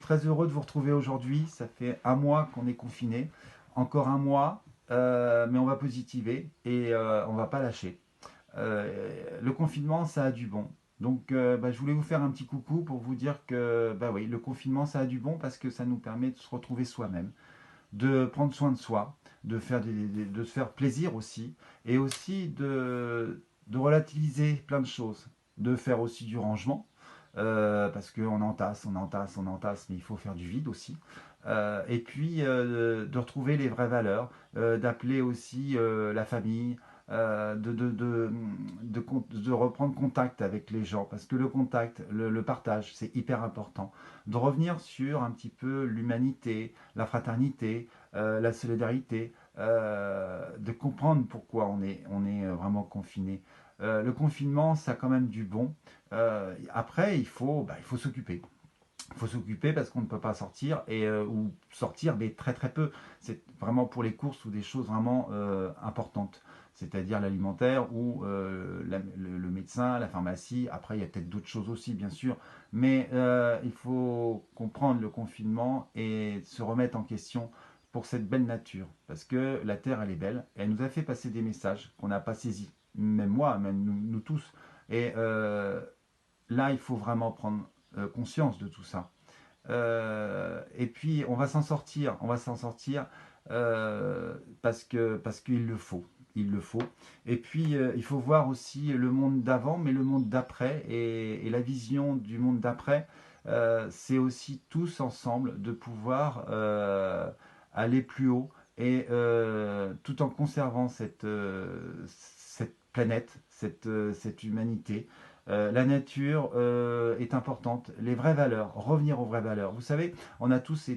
très heureux de vous retrouver aujourd'hui. Ça fait un mois qu'on est confiné, encore un mois, mais on va positiver et on va pas lâcher. Le confinement, ça a du bon. Donc, je voulais vous faire un petit coucou pour vous dire que, bah oui, le confinement, ça a du bon parce que ça nous permet de se retrouver soi-même, de prendre soin de soi, de se faire plaisir aussi, et aussi de relativiser plein de choses, de faire aussi du rangement, parce qu'on entasse, on entasse, on entasse, mais il faut faire du vide aussi. Et puis de retrouver les vraies valeurs, d'appeler aussi la famille, de reprendre contact avec les gens, parce que le contact, le partage, c'est hyper important. De revenir sur un petit peu l'humanité, la fraternité, la solidarité, de comprendre pourquoi on est vraiment confiné. Le confinement, ça a quand même du bon. Après, il faut s'occuper. Il faut s'occuper parce qu'on ne peut pas sortir ou sortir, mais très très peu. C'est vraiment pour les courses ou des choses vraiment importantes, c'est-à-dire l'alimentaire ou le médecin, la pharmacie. Après, il y a peut-être d'autres choses aussi, bien sûr, mais il faut comprendre le confinement et se remettre en question pour cette belle nature, parce que la Terre, elle est belle. Elle nous a fait passer des messages qu'on n'a pas saisis, même moi, même nous tous. Et là, il faut vraiment prendre conscience de tout ça. Et puis, on va s'en sortir parce qu'il le faut. Il le faut. Et puis, il faut voir aussi le monde d'avant, mais le monde d'après. Et la vision du monde d'après, c'est aussi tous ensemble de pouvoir aller plus haut et tout en conservant cette planète, cette humanité. La nature est importante, les vraies valeurs, revenir aux vraies valeurs. Vous savez, on a tous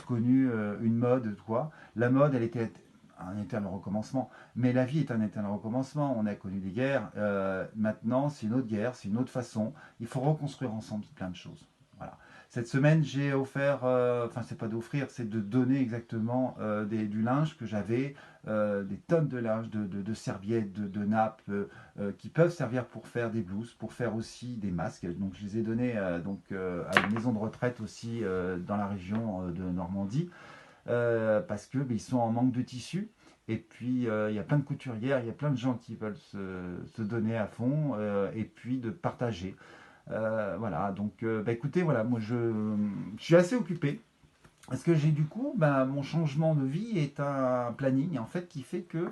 connu une mode, quoi. La mode, elle était un éternel recommencement, mais la vie est un éternel recommencement. On a connu des guerres, maintenant c'est une autre guerre, c'est une autre façon. Il faut reconstruire ensemble plein de choses. Voilà. Cette semaine, j'ai offert, enfin c'est pas d'offrir, c'est de donner exactement du linge que j'avais, des tonnes de linge, de serviettes, de nappes, qui peuvent servir pour faire des blouses, pour faire aussi des masques. Donc je les ai donnés à une maison de retraite aussi dans la région de Normandie, parce que ils sont en manque de tissu. Et puis il y a plein de couturières, il y a plein de gens qui veulent se donner à fond et puis de partager. Voilà, donc écoutez, voilà, moi je suis assez occupé. Parce que j'ai du coup, mon changement de vie est un planning en fait qui fait que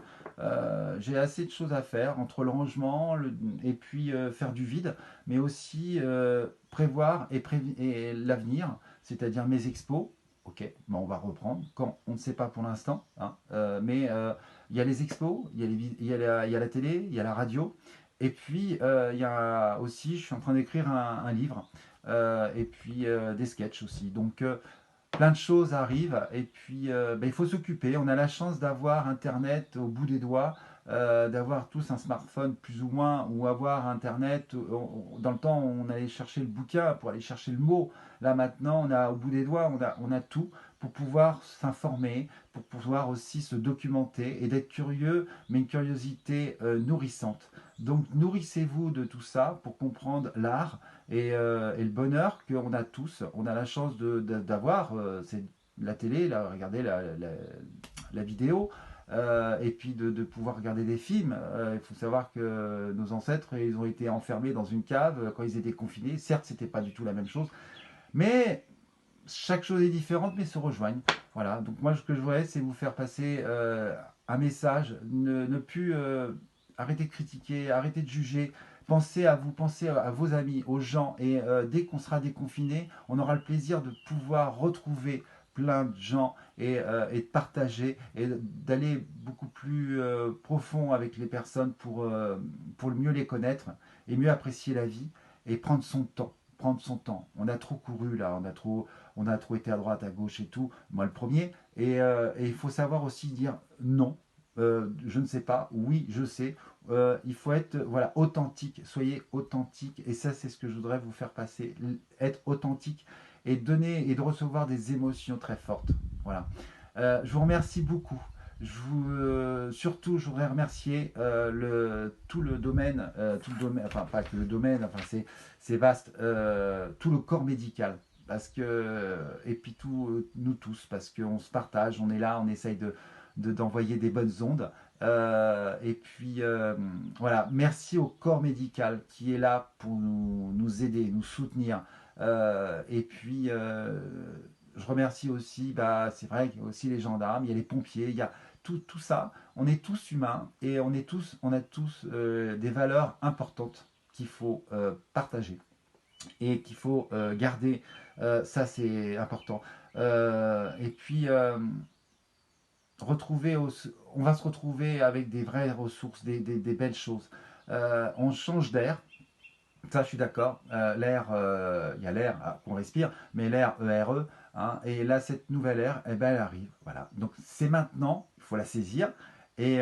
j'ai assez de choses à faire entre le rangement et puis faire du vide, mais aussi prévoir et l'avenir, c'est-à-dire mes expos. Ok, on va reprendre quand on ne sait pas pour l'instant, hein, mais il y a les expos, il y a la télé, il y a la radio, et puis il y a aussi, je suis en train d'écrire un livre, et puis des sketchs aussi. Donc plein de choses arrivent et puis il faut s'occuper. On a la chance d'avoir Internet au bout des doigts, d'avoir tous un smartphone plus ou moins, ou avoir Internet. Dans le temps, on allait chercher le bouquin pour aller chercher le mot. Là maintenant, on a au bout des doigts, on a tout pour pouvoir s'informer, pour pouvoir aussi se documenter et d'être curieux, mais une curiosité nourrissante. Donc nourrissez-vous de tout ça pour comprendre l'art et le bonheur qu'on a tous. On a la chance d'avoir c'est la télé, regarder la vidéo, et puis de pouvoir regarder des films. Il faut savoir que nos ancêtres, ils ont été enfermés dans une cave quand ils étaient confinés. Certes, c'était pas du tout la même chose, mais chaque chose est différente, mais se rejoignent. Voilà, donc moi, ce que je voudrais, c'est vous faire passer un message, ne plus arrêter de critiquer, arrêter de juger. Pensez à vous, pensez à vos amis, aux gens, et dès qu'on sera déconfiné, on aura le plaisir de pouvoir retrouver plein de gens et de partager et d'aller beaucoup plus profond avec les personnes pour mieux les connaître et mieux apprécier la vie et prendre son temps. Prendre son temps. On a trop couru là, on a trop été à droite, à gauche et tout. Moi le premier. Et il faut savoir aussi dire non. Je ne sais pas. Oui, je sais. Il faut être voilà authentique. Soyez authentique. Et ça, c'est ce que je voudrais vous faire passer. Être authentique et donner et de recevoir des émotions très fortes. Voilà. Je vous remercie beaucoup. Surtout, je voudrais remercier tout le domaine, enfin pas que le domaine, enfin c'est vaste, tout le corps médical. parce que, et puis nous tous, parce qu'on se partage, on est là, on essaye d'envoyer des bonnes ondes. Et puis voilà, merci au corps médical qui est là pour nous aider, nous soutenir. Et puis je remercie aussi, bah, c'est vrai qu'il y a aussi les gendarmes, il y a les pompiers, il y a tout ça. On est tous humains et on a tous des valeurs importantes qu'il faut partager et qu'il faut garder. Ça, c'est important. Et puis, retrouver, on va se retrouver avec des vraies ressources, des belles choses. On change d'air, ça je suis d'accord. L'air, il y a l'air qu'on respire, mais l'air ERE, hein, et là cette nouvelle ère, eh ben, elle arrive. Voilà. Donc c'est maintenant, il faut la saisir. Et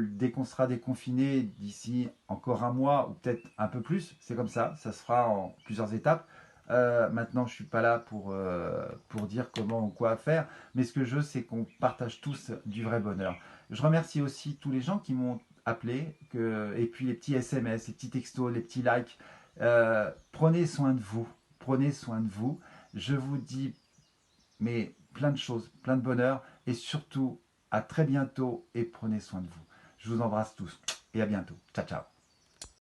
dès qu'on sera déconfiné d'ici encore un mois ou peut-être un peu plus, c'est comme ça se fera en plusieurs étapes. Maintenant, je ne suis pas là pour dire comment ou quoi faire, mais ce que je veux, c'est qu'on partage tous du vrai bonheur. Je remercie aussi tous les gens qui m'ont appelé, et puis les petits SMS, les petits textos, les petits likes. Prenez soin de vous, prenez soin de vous. Je vous dis, mais plein de choses, plein de bonheur, et surtout, à très bientôt, et prenez soin de vous. Je vous embrasse tous, et à bientôt. Ciao, ciao.